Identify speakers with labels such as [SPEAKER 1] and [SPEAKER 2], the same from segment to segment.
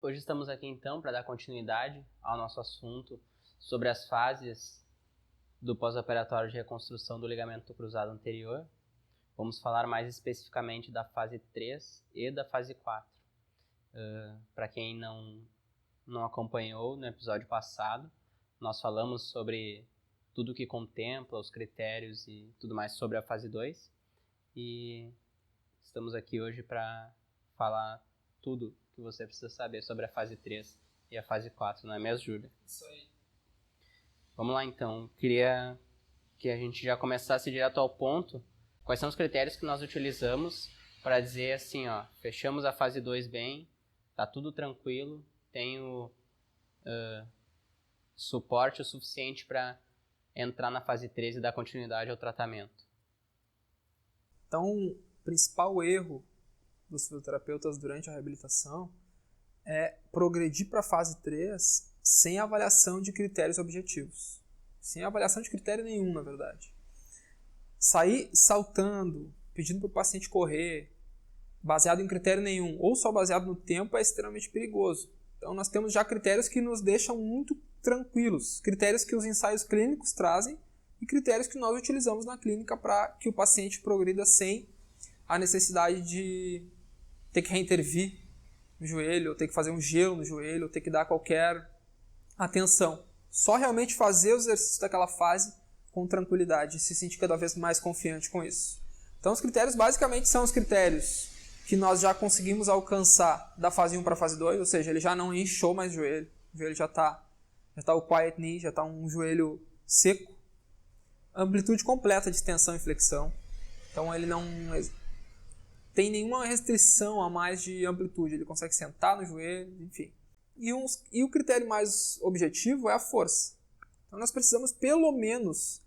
[SPEAKER 1] Hoje estamos aqui então para dar continuidade ao nosso assunto sobre as fases do pós-operatório de reconstrução do ligamento cruzado anterior. Vamos falar mais especificamente da fase 3 e da fase 4. Para quem não acompanhou no episódio passado, nós falamos sobre tudo que contempla, os critérios e tudo mais sobre a fase 2. E estamos aqui hoje para falar tudo que você precisa saber sobre a fase 3 e a fase 4, não é mesmo, Júlia?
[SPEAKER 2] Isso aí.
[SPEAKER 1] Vamos lá então, queria que a gente já começasse direto ao ponto. Quais são os critérios que nós utilizamos para dizer assim, ó, fechamos a fase 2 bem, tá tudo tranquilo, tenho suporte o suficiente para entrar na fase 3 e dar continuidade ao tratamento?
[SPEAKER 2] Então, o principal erro dos fisioterapeutas durante a reabilitação é progredir para a fase 3 sem avaliação de critérios objetivos. Sem avaliação de critério nenhum, na verdade. Sair saltando, pedindo para o paciente correr, baseado em critério nenhum, ou só baseado no tempo, é extremamente perigoso. Então, nós temos já critérios que nos deixam muito tranquilos. Critérios que os ensaios clínicos trazem e critérios que nós utilizamos na clínica para que o paciente progrida sem a necessidade de ter que reintervir no joelho, ou ter que fazer um gelo no joelho, ou ter que dar qualquer atenção. Só realmente fazer os exercícios daquela fase com tranquilidade e se sentir cada vez mais confiante com isso. Então os critérios basicamente são os critérios que nós já conseguimos alcançar da fase 1 para a fase 2, ou seja, ele já não inchou mais o joelho já está o quiet knee, já está um joelho seco. Amplitude completa de extensão e flexão. Então ele não tem nenhuma restrição a mais de amplitude, ele consegue sentar no joelho, enfim. E o critério mais objetivo é a força. Então nós precisamos, pelo menos,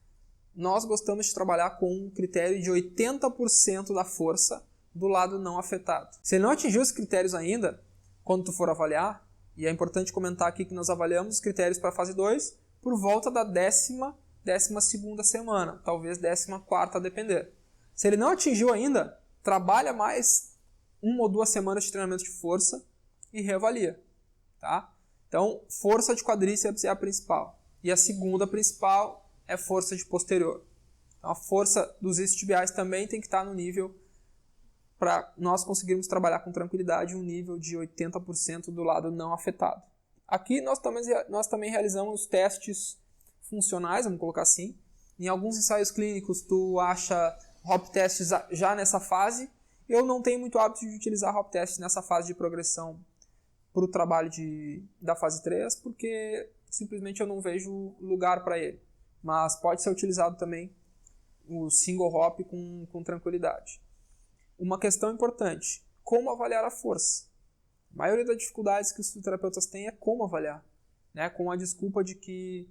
[SPEAKER 2] nós gostamos de trabalhar com um critério de 80% da força do lado não afetado. Se ele não atingiu os critérios ainda, quando tu for avaliar, e é importante comentar aqui que nós avaliamos os critérios para a fase 2 por volta da 12ª semana, talvez 14ª, a depender. Se ele não atingiu ainda, trabalha mais 1 ou 2 semanas de treinamento de força e reavalia. Tá? Então, força de quadríceps é a principal. E a segunda principal é força de posterior. Então, a força dos isquiotibiais também tem que estar no nível para nós conseguirmos trabalhar com tranquilidade um nível de 80% do lado não afetado. Aqui nós também realizamos testes funcionais, vamos colocar assim. Em alguns ensaios clínicos tu acha hop tests já nessa fase. Eu não tenho muito hábito de utilizar hop tests nessa fase de progressão para o trabalho da fase 3, porque simplesmente eu não vejo lugar para ele. Mas pode ser utilizado também o single hop com tranquilidade. Uma questão importante, como avaliar a força? A maioria das dificuldades que os fisioterapeutas têm é como avaliar, né? Com a desculpa de que...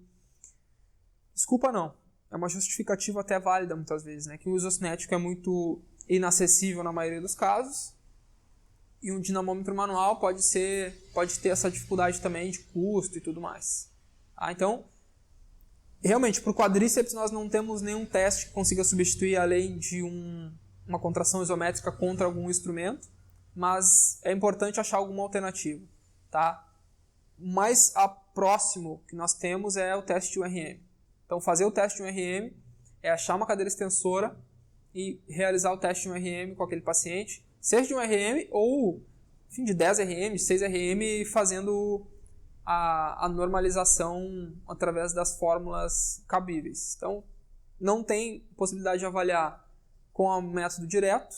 [SPEAKER 2] Desculpa não, é uma justificativa até válida muitas vezes, né? Que o uso cinético é muito inacessível na maioria dos casos, e um dinamômetro manual pode ter essa dificuldade também de custo e tudo mais. Então, realmente, para o quadríceps nós não temos nenhum teste que consiga substituir além de uma contração isométrica contra algum instrumento, mas é importante achar alguma alternativa. Tá? O mais próximo que nós temos é o teste de URM. Então, fazer o teste de URM é achar uma cadeira extensora e realizar o teste de URM com aquele paciente, seja de um RM ou enfim, de 10 RM, 6 RM, fazendo a normalização através das fórmulas cabíveis. Então, não tem possibilidade de avaliar com o método direto,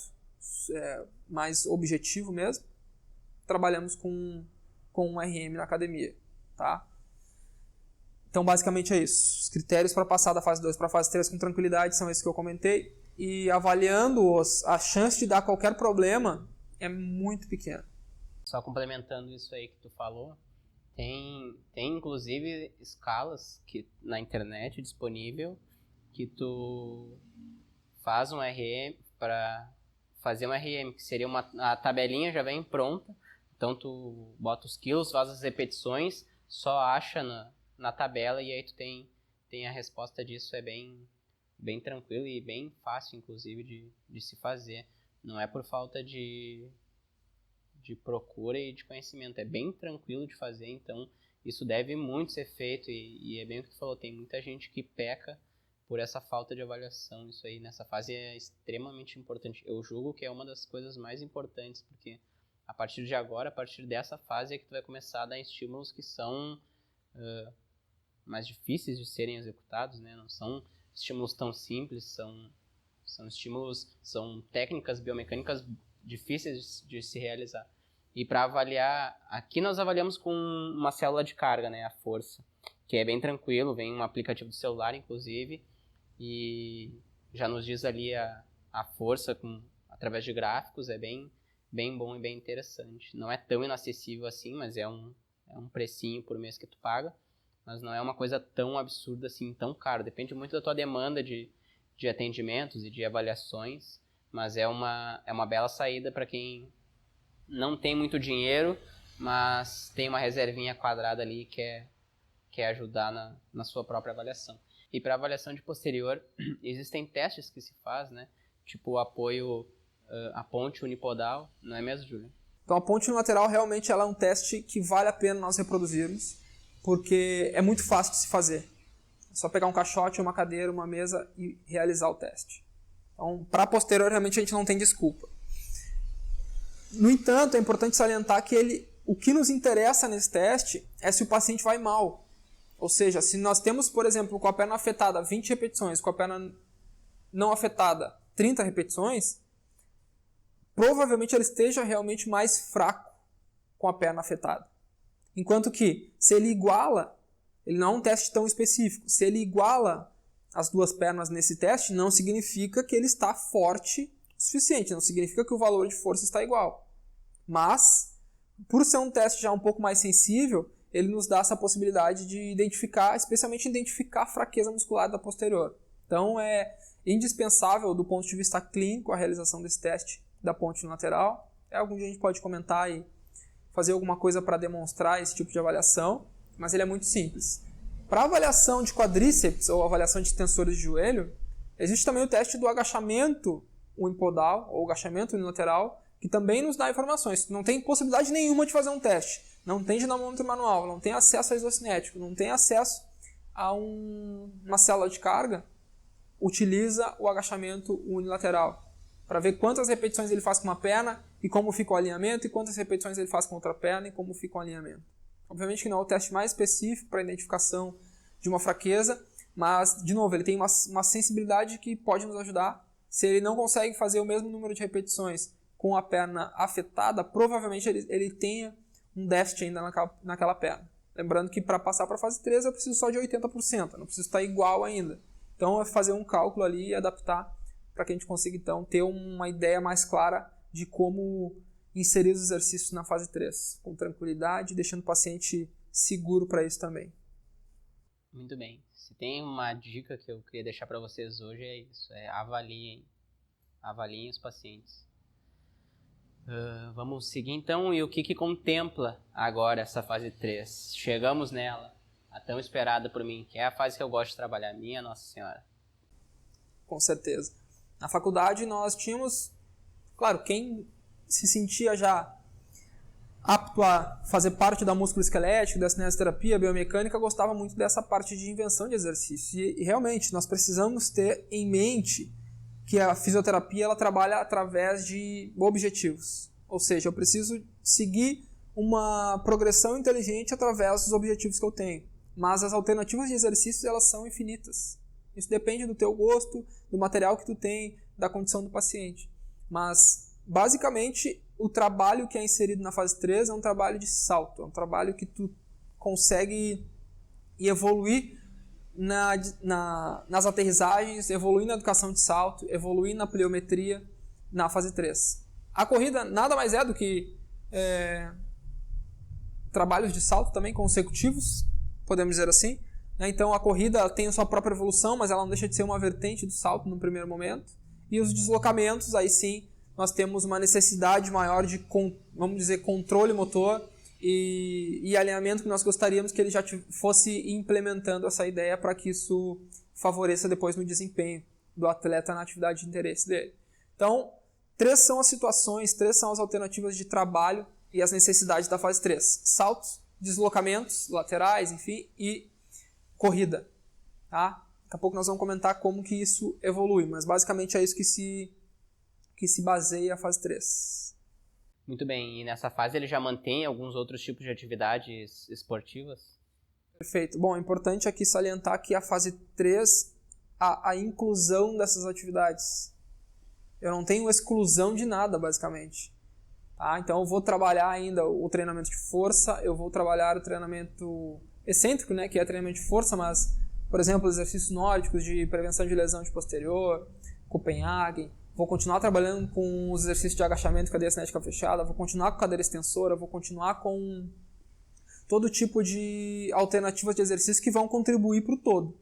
[SPEAKER 2] mais objetivo mesmo. Trabalhamos com um RM na academia. Tá? Então, basicamente é isso. Os critérios para passar da fase 2 para a fase 3 com tranquilidade são esses que eu comentei. E avaliando-os, a chance de dar qualquer problema é muito pequena.
[SPEAKER 1] Só complementando isso aí que tu falou, tem inclusive escalas na internet disponível que tu faz um RM para fazer um RM, que seria a tabelinha já vem pronta, então tu bota os quilos, faz as repetições, só acha na tabela e aí tu tem a resposta disso, é bem tranquilo e bem fácil, inclusive, de se fazer. Não é por falta de de procura e de conhecimento. É bem tranquilo de fazer, então isso deve muito ser feito e é bem o que tu falou, tem muita gente que peca por essa falta de avaliação. Isso aí nessa fase é extremamente importante. Eu julgo que é uma das coisas mais importantes, porque a partir de agora, a partir dessa fase é que tu vai começar a dar estímulos que são mais difíceis de serem executados, né? Não são estímulos tão simples, são estímulos, são técnicas biomecânicas difíceis de se realizar. E para avaliar, aqui nós avaliamos com uma célula de carga, né, a força, que é bem tranquilo, vem um aplicativo do celular, inclusive, e já nos diz ali a força através de gráficos, é bem bom e bem interessante. Não é tão inacessível assim, mas é um precinho por mês que tu paga, mas não é uma coisa tão absurda assim, tão caro. Depende muito da tua demanda de atendimentos e de avaliações, mas é uma bela saída para quem não tem muito dinheiro, mas tem uma reservinha quadrada ali que quer ajudar na sua própria avaliação. E para avaliação de posterior, existem testes que se faz, né? Tipo o apoio, a ponte unipodal, não é mesmo, Júlio?
[SPEAKER 2] Então a ponte unilateral realmente ela é um teste que vale a pena nós reproduzirmos, porque é muito fácil de se fazer. É só pegar um caixote, uma cadeira, uma mesa e realizar o teste. Então, para posterior, realmente a gente não tem desculpa. No entanto, é importante salientar que o que nos interessa nesse teste é se o paciente vai mal. Ou seja, se nós temos, por exemplo, com a perna afetada 20 repetições, com a perna não afetada 30 repetições, provavelmente ele esteja realmente mais fraco com a perna afetada. Enquanto que, se ele iguala, ele não é um teste tão específico, se ele iguala as duas pernas nesse teste, não significa que ele está forte o suficiente, não significa que o valor de força está igual. Mas, por ser um teste já um pouco mais sensível, ele nos dá essa possibilidade de identificar, especialmente identificar a fraqueza muscular da posterior. Então, é indispensável do ponto de vista clínico a realização desse teste da ponte lateral. Algum dia a gente pode comentar e fazer alguma coisa para demonstrar esse tipo de avaliação, mas ele é muito simples. Para avaliação de quadríceps ou avaliação de tensores de joelho, existe também o teste do agachamento unipodal ou agachamento unilateral, que também nos dá informações. Não tem possibilidade nenhuma de fazer um teste. Não tem dinamômetro manual, não tem acesso a isocinético, não tem acesso a uma célula de carga. Utiliza o agachamento unilateral para ver quantas repetições ele faz com uma perna e como fica o alinhamento, e quantas repetições ele faz com outra perna e como fica o alinhamento. Obviamente que não é o teste mais específico para a identificação de uma fraqueza, mas, de novo, ele tem uma sensibilidade que pode nos ajudar. Se ele não consegue fazer o mesmo número de repetições com a perna afetada, provavelmente ele tenha um déficit ainda naquela perna. Lembrando que para passar para a fase 3 eu preciso só de 80%, eu não preciso estar igual ainda. Então é fazer um cálculo ali e adaptar para que a gente consiga então ter uma ideia mais clara de como inserir os exercícios na fase 3, com tranquilidade, deixando o paciente seguro para isso também.
[SPEAKER 1] Muito bem. Se tem uma dica que eu queria deixar para vocês hoje é isso, avaliem os pacientes. Vamos seguir então, e o que contempla agora essa fase 3? Chegamos nela, a tão esperada por mim, que é a fase que eu gosto de trabalhar, minha Nossa Senhora.
[SPEAKER 2] Com certeza. Na faculdade nós tínhamos, claro, quem se sentia já apto a fazer parte da músculo-esquelética, da cinesioterapia, biomecânica, gostava muito dessa parte de invenção de exercícios. E realmente, nós precisamos ter em mente que a fisioterapia ela trabalha através de objetivos. Ou seja, eu preciso seguir uma progressão inteligente através dos objetivos que eu tenho. Mas as alternativas de exercícios elas são infinitas. Isso depende do teu gosto, do material que tu tem, da condição do paciente. Mas, basicamente, o trabalho que é inserido na fase 3 é um trabalho de salto. É um trabalho que tu consegue evoluir nas aterrissagens, evoluir na educação de salto, evoluir na pliometria na fase 3. A corrida nada mais é do que trabalhos de salto também consecutivos, podemos dizer assim. Então a corrida tem a sua própria evolução, mas ela não deixa de ser uma vertente do salto no primeiro momento. E os deslocamentos, aí sim, nós temos uma necessidade maior de, vamos dizer, controle motor e alinhamento, que nós gostaríamos que ele já fosse implementando essa ideia para que isso favoreça depois no desempenho do atleta na atividade de interesse dele. Então, 3 são as situações, 3 são as alternativas de trabalho e as necessidades da fase 3. Saltos, deslocamentos laterais, enfim, e corrida. Tá? Daqui a pouco nós vamos comentar como que isso evolui, mas basicamente é isso que se baseia a fase 3.
[SPEAKER 1] Muito bem, e nessa fase ele já mantém alguns outros tipos de atividades esportivas?
[SPEAKER 2] Perfeito. Bom, é importante aqui salientar que a fase 3, a inclusão dessas atividades. Eu não tenho exclusão de nada, basicamente. Tá? Então eu vou trabalhar ainda o treinamento de força, eu vou trabalhar o treinamento excêntrico, né, que é treinamento de força, mas, por exemplo, exercícios nórdicos de prevenção de lesão de posterior, Copenhagen. Vou continuar trabalhando com os exercícios de agachamento e cadeia cinética fechada, vou continuar com cadeira extensora, vou continuar com todo tipo de alternativas de exercício que vão contribuir para o todo.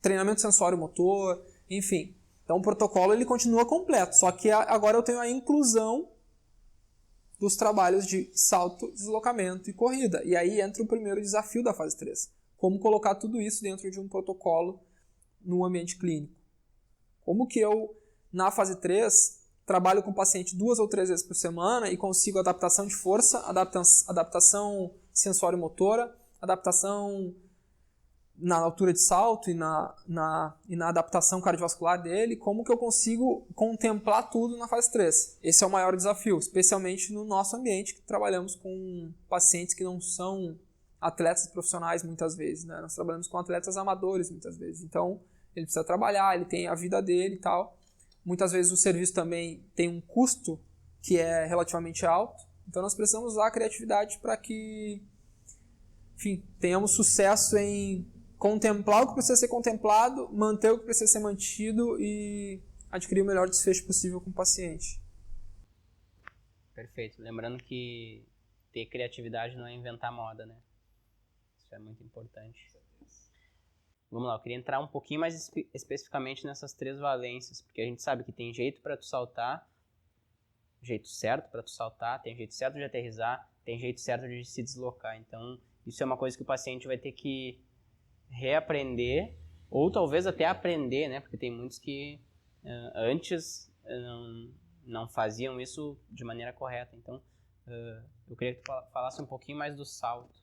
[SPEAKER 2] Treinamento sensório-motor, enfim. Então o protocolo ele continua completo, só que agora eu tenho a inclusão dos trabalhos de salto, deslocamento e corrida. E aí entra o primeiro desafio da fase 3. Como colocar tudo isso dentro de um protocolo no ambiente clínico. Como que eu, na fase 3, trabalho com o paciente 2 ou 3 vezes por semana e consigo adaptação de força, adaptação sensório-motora, adaptação na altura de salto e na adaptação cardiovascular dele, como que eu consigo contemplar tudo na fase 3? Esse é o maior desafio, especialmente no nosso ambiente, que trabalhamos com pacientes que não são atletas profissionais muitas vezes, né? Nós trabalhamos com atletas amadores muitas vezes, então ele precisa trabalhar, ele tem a vida dele e tal. Muitas vezes o serviço também tem um custo que é relativamente alto, então nós precisamos usar a criatividade para que, enfim, tenhamos sucesso em contemplar o que precisa ser contemplado, manter o que precisa ser mantido e adquirir o melhor desfecho possível com o paciente.
[SPEAKER 1] Perfeito. Lembrando que ter criatividade não é inventar moda, né? Isso é muito importante. Vamos lá, eu queria entrar um pouquinho mais especificamente nessas 3 valências, porque a gente sabe que tem jeito para tu saltar, jeito certo para tu saltar, tem jeito certo de aterrissar, tem jeito certo de se deslocar. Então, isso é uma coisa que o paciente vai ter que reaprender, ou talvez até aprender, né? Porque tem muitos que antes não faziam isso de maneira correta. Então, eu queria que tu falasse um pouquinho mais do salto.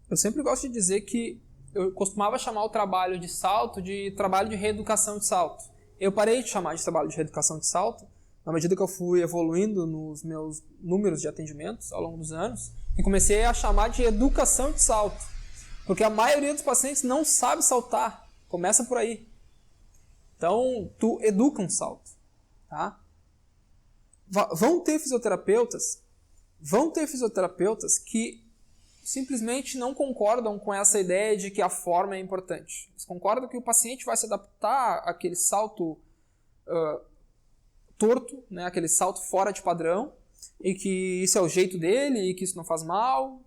[SPEAKER 2] Eu sempre gosto de dizer que eu costumava chamar o trabalho de salto de trabalho de reeducação de salto. Eu parei de chamar de trabalho de reeducação de salto na medida que eu fui evoluindo nos meus números de atendimentos ao longo dos anos e comecei a chamar de educação de salto. Porque a maioria dos pacientes não sabe saltar. Começa por aí. Então, tu educa um salto. Tá? Vão ter fisioterapeutas que simplesmente não concordam com essa ideia de que a forma é importante. Eles concordam que o paciente vai se adaptar àquele salto torto, né? Aquele salto fora de padrão, e que isso é o jeito dele e que isso não faz mal.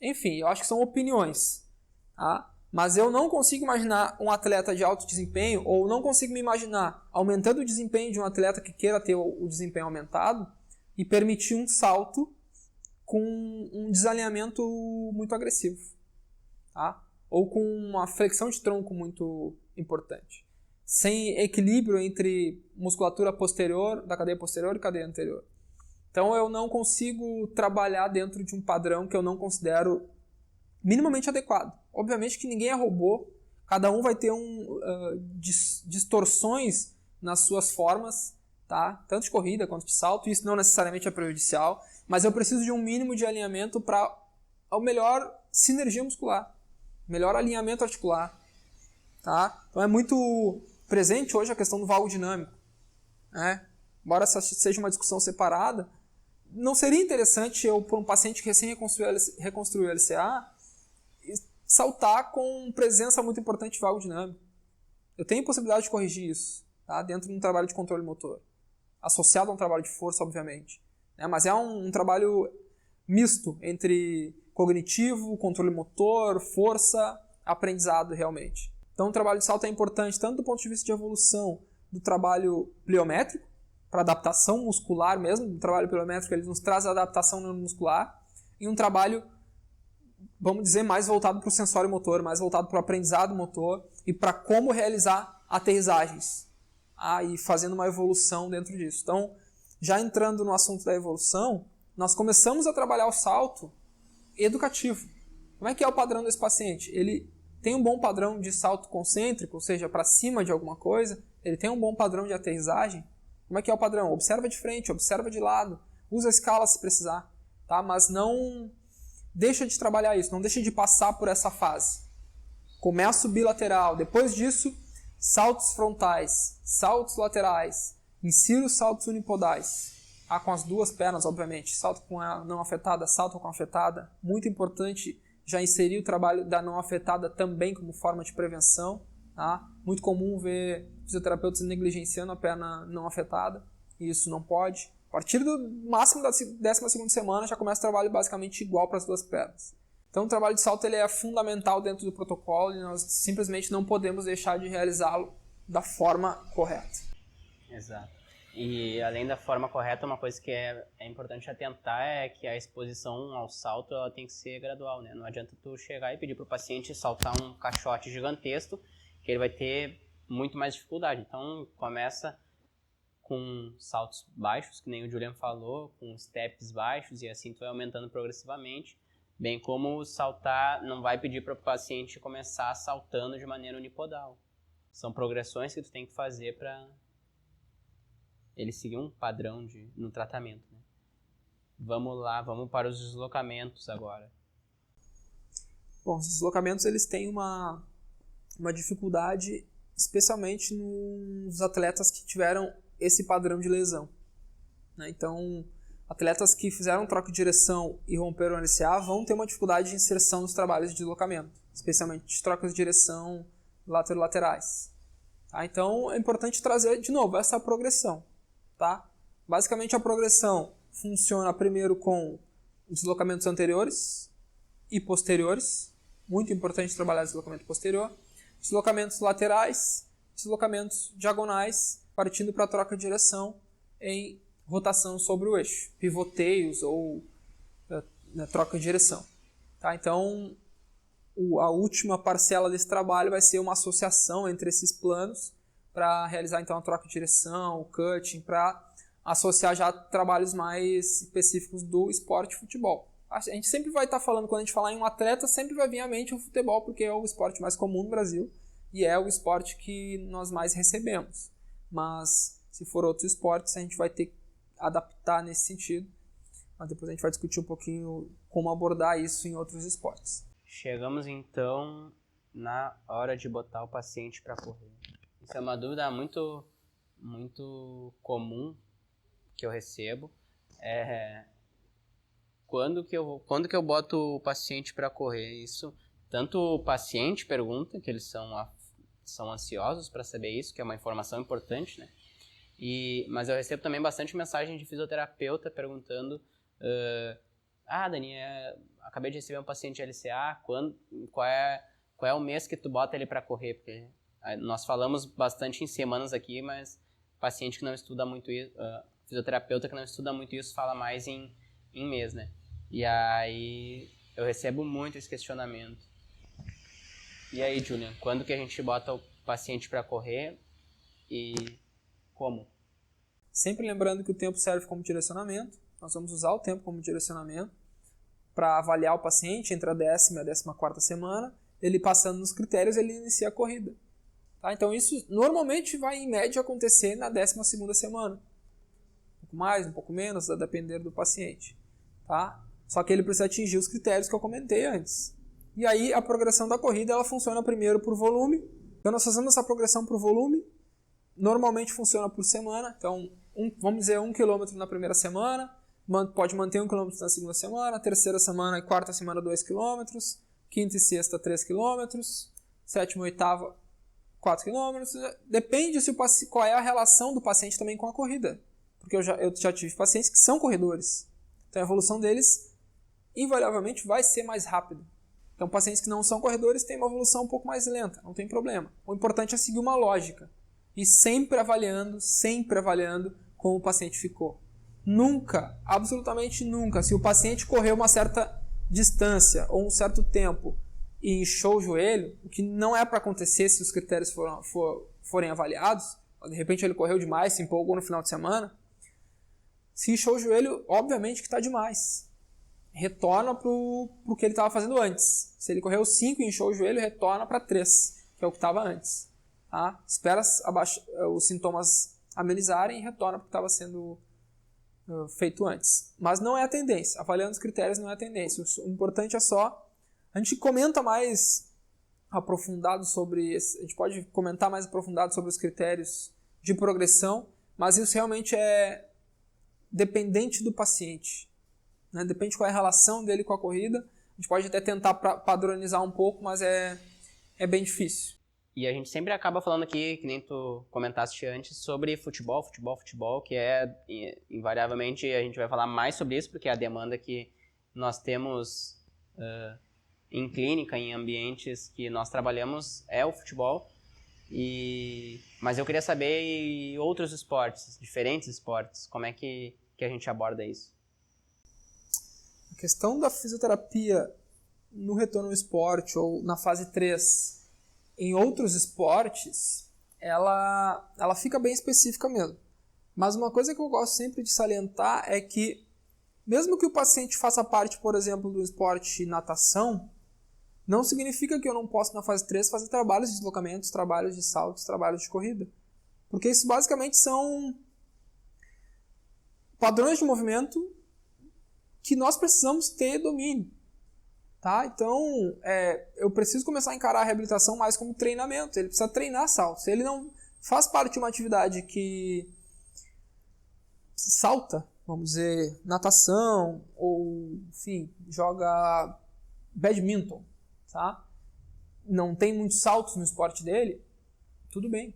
[SPEAKER 2] Enfim, eu acho que são opiniões, tá? Mas eu não consigo imaginar um atleta de alto desempenho, ou não consigo me imaginar aumentando o desempenho de um atleta que queira ter o desempenho aumentado e permitir um salto com um desalinhamento muito agressivo, tá? Ou com uma flexão de tronco muito importante, sem equilíbrio entre musculatura posterior, da cadeia posterior e cadeia anterior. Então eu não consigo trabalhar dentro de um padrão que eu não considero minimamente adequado. Obviamente que ninguém é robô, cada um vai ter distorções nas suas formas, tá? Tanto de corrida quanto de salto, isso não necessariamente é prejudicial, mas eu preciso de um mínimo de alinhamento para a melhor sinergia muscular, melhor alinhamento articular, tá? Então é muito presente hoje a questão do valgo dinâmico, né? Embora essa seja uma discussão separada, não seria interessante eu, para um paciente que recém reconstruiu o LCA, saltar com presença muito importante de valgo dinâmico. Eu tenho possibilidade de corrigir isso, tá? Dentro de um trabalho de controle motor, associado a um trabalho de força, obviamente. Mas é um trabalho misto entre cognitivo, controle motor, força, aprendizado realmente. Então o trabalho de salto é importante tanto do ponto de vista de evolução do trabalho pliométrico, para adaptação muscular mesmo. O trabalho pliométrico ele nos traz a adaptação neuromuscular, e um trabalho, vamos dizer, mais voltado para o sensório motor, mais voltado para o aprendizado motor e para como realizar aterrissagens, e fazendo uma evolução dentro disso. Então, já entrando no assunto da evolução, nós começamos a trabalhar o salto educativo. Como é que é o padrão desse paciente? Ele tem um bom padrão de salto concêntrico, ou seja, para cima de alguma coisa. Ele tem um bom padrão de aterrissagem. Como é que é o padrão? Observa de frente, observa de lado. Usa a escala se precisar. Tá? Mas não deixa de trabalhar isso, não deixa de passar por essa fase. Começa o bilateral. Depois disso, saltos frontais, saltos laterais. Insira os saltos unipodais. Com as duas pernas, obviamente. Salto com a não afetada, salto com a afetada. Muito importante já inserir o trabalho da não afetada também como forma de prevenção. Tá? Muito comum ver fisioterapeutas negligenciando a perna não afetada. E isso não pode. A partir do máximo da 12ª semana já começa o trabalho basicamente igual para as duas pernas. Então o trabalho de salto ele é fundamental dentro do protocolo e nós simplesmente não podemos deixar de realizá-lo da forma correta.
[SPEAKER 1] Exato. E além da forma correta, uma coisa que é importante atentar é que a exposição ao salto ela tem que ser gradual, né? Não adianta tu chegar e pedir para o paciente saltar um caixote gigantesco, que ele vai ter muito mais dificuldade. Então começa com saltos baixos, que nem o Julian falou, com steps baixos, e assim tu vai aumentando progressivamente. Bem como saltar, não vai pedir para o paciente começar saltando de maneira unipodal. São progressões que tu tem que fazer para ele seguir um padrão no tratamento. Né? Vamos lá, vamos para os deslocamentos agora.
[SPEAKER 2] Bom, os deslocamentos eles têm uma dificuldade, especialmente nos atletas que tiveram esse padrão de lesão. Né? Então, atletas que fizeram troca de direção e romperam o LCA vão ter uma dificuldade de inserção nos trabalhos de deslocamento, especialmente de trocas de direção laterais. Tá? Então, é importante trazer, de novo, essa progressão. Tá? Basicamente, a progressão funciona primeiro com deslocamentos anteriores e posteriores. Muito importante trabalhar deslocamento posterior. Deslocamentos laterais, deslocamentos diagonais, partindo para a troca de direção em rotação sobre o eixo. Pivoteios ou troca de direção. Tá? Então, a última parcela desse trabalho vai ser uma associação entre esses planos para realizar então a troca de direção, o cutting, para associar já trabalhos mais específicos do esporte futebol. A gente sempre vai estar falando, quando a gente falar em um atleta, sempre vai vir à mente o futebol, porque é o esporte mais comum no Brasil e é o esporte que nós mais recebemos. Mas se for outros esportes, a gente vai ter que adaptar nesse sentido. Mas depois a gente vai discutir um pouquinho como abordar isso em outros esportes.
[SPEAKER 1] Chegamos então na hora de botar o paciente para correr. Isso é uma dúvida muito comum que eu recebo. Quando que eu boto o paciente para correr? Isso, tanto o paciente pergunta, que eles são ansiosos para saber isso, que é uma informação importante, né? Mas eu recebo também bastante mensagem de fisioterapeuta perguntando Dani, acabei de receber um paciente de LCA, qual é o mês que tu bota ele para correr? Porque nós falamos bastante em semanas aqui, mas paciente que não estuda muito isso, fisioterapeuta que não estuda muito isso, fala mais em mês, né? E aí eu recebo muito esse questionamento. E aí, Julian, quando que a gente bota o paciente para correr e como?
[SPEAKER 2] Sempre lembrando que o tempo serve como direcionamento. Nós vamos usar o tempo como direcionamento para avaliar o paciente entre a 10ª e a 14ª semana. Ele passando nos critérios, ele inicia a corrida. Tá? Então isso normalmente vai em média acontecer na 12ª semana. Um pouco mais, um pouco menos, a depender do paciente. Tá? Só que ele precisa atingir os critérios que eu comentei antes. E aí a progressão da corrida ela funciona primeiro por volume. Então nós fazemos essa progressão por volume. Normalmente funciona por semana. Então vamos dizer 1 km na primeira semana. Pode manter 1 km na segunda semana. Terceira semana e quarta semana 2 km. Quinta e sexta 3 km. Sétima e oitava 4 km. Depende qual é a relação do paciente também com a corrida. Porque eu já tive pacientes que são corredores. Então a evolução deles invariavelmente vai ser mais rápida. Então pacientes que não são corredores têm uma evolução um pouco mais lenta, não tem problema. O importante é seguir uma lógica e sempre avaliando como o paciente ficou. Nunca, absolutamente nunca, se o paciente correu uma certa distância ou um certo tempo e inchou o joelho, o que não é para acontecer se os critérios forem avaliados, de repente ele correu demais, se empolgou no final de semana, Se inchou o joelho, obviamente que está demais. Retorna pro que ele estava fazendo antes. Se ele correu 5 e inchou o joelho, retorna para 3, que é o que estava antes. Tá? Espera os sintomas amenizarem e retorna para o que estava sendo feito antes. Mas não é a tendência. Avaliando os critérios não é a tendência. O importante é só... A gente comenta mais aprofundado sobre... A gente pode comentar mais aprofundado sobre os critérios de progressão, mas isso realmente é dependente do paciente. Né? Depende qual é a relação dele com a corrida. A gente pode até tentar padronizar um pouco, mas é bem difícil.
[SPEAKER 1] E a gente sempre acaba falando aqui, que nem tu comentaste antes, sobre futebol, que invariavelmente, a gente vai falar mais sobre isso, porque é a demanda que nós temos em clínica, em ambientes que nós trabalhamos, é o futebol. Mas eu queria saber em outros esportes, diferentes esportes, como é que a gente aborda isso?
[SPEAKER 2] A questão da fisioterapia no retorno ao esporte ou na fase 3 em outros esportes, ela fica bem específica mesmo. Mas uma coisa que eu gosto sempre de salientar é que, mesmo que o paciente faça parte, por exemplo, do esporte natação, não significa que eu não possa, na fase 3, fazer trabalhos de deslocamentos, trabalhos de saltos, trabalhos de corrida. Porque isso basicamente são padrões de movimento que nós precisamos ter domínio. Tá? Então, eu preciso começar a encarar a reabilitação mais como treinamento. Ele precisa treinar saltos. Se ele não faz parte de uma atividade que salta, vamos dizer, natação, ou, enfim, joga badminton, tá? Não tem muitos saltos no esporte dele, tudo bem.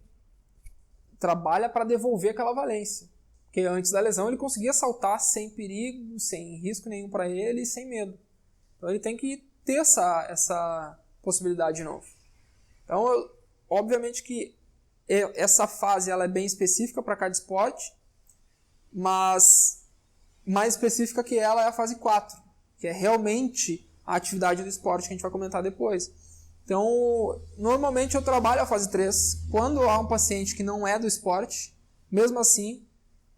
[SPEAKER 2] Trabalha para devolver aquela valência. Porque antes da lesão ele conseguia saltar sem perigo, sem risco nenhum para ele e sem medo. Então ele tem que ter essa possibilidade de novo. Então, obviamente que essa fase ela é bem específica para cada esporte, mas mais específica que ela é a fase 4, que é realmente a atividade do esporte que a gente vai comentar depois. Então, normalmente eu trabalho a fase 3 quando há um paciente que não é do esporte, mesmo assim,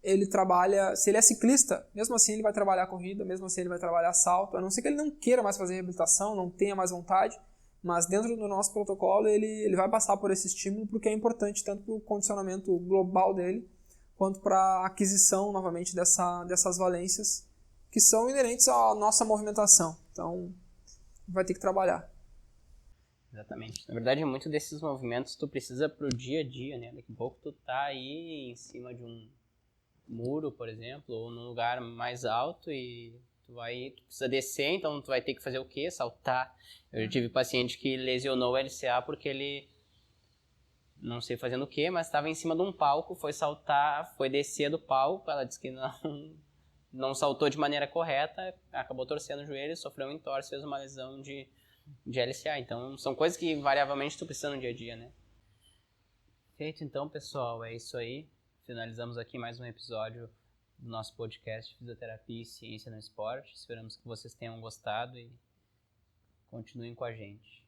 [SPEAKER 2] ele trabalha, se ele é ciclista, mesmo assim ele vai trabalhar corrida, mesmo assim ele vai trabalhar salto, a não ser que ele não queira mais fazer reabilitação, não tenha mais vontade, mas dentro do nosso protocolo ele vai passar por esse estímulo porque é importante tanto para o condicionamento global dele, quanto para a aquisição, novamente, dessas valências que são inerentes à nossa movimentação. Então, vai ter que trabalhar.
[SPEAKER 1] Exatamente. Na verdade, muito desses movimentos tu precisa pro dia a dia, né? Daqui a pouco tu tá aí em cima de um muro, por exemplo, ou num lugar mais alto e tu precisa descer, então tu vai ter que fazer o quê? Saltar. Eu já tive paciente que lesionou o LCA porque ele, não sei fazendo o quê, mas estava em cima de um palco, foi saltar, foi descer do palco, ela disse que não saltou de maneira correta, acabou torcendo o joelho, sofreu um entorse, fez uma lesão de LCA. Então, são coisas que variavelmente tu precisa no dia a dia, né? Feito, então, pessoal, é isso aí. Finalizamos aqui mais um episódio do nosso podcast Fisioterapia e Ciência no Esporte. Esperamos que vocês tenham gostado e continuem com a gente.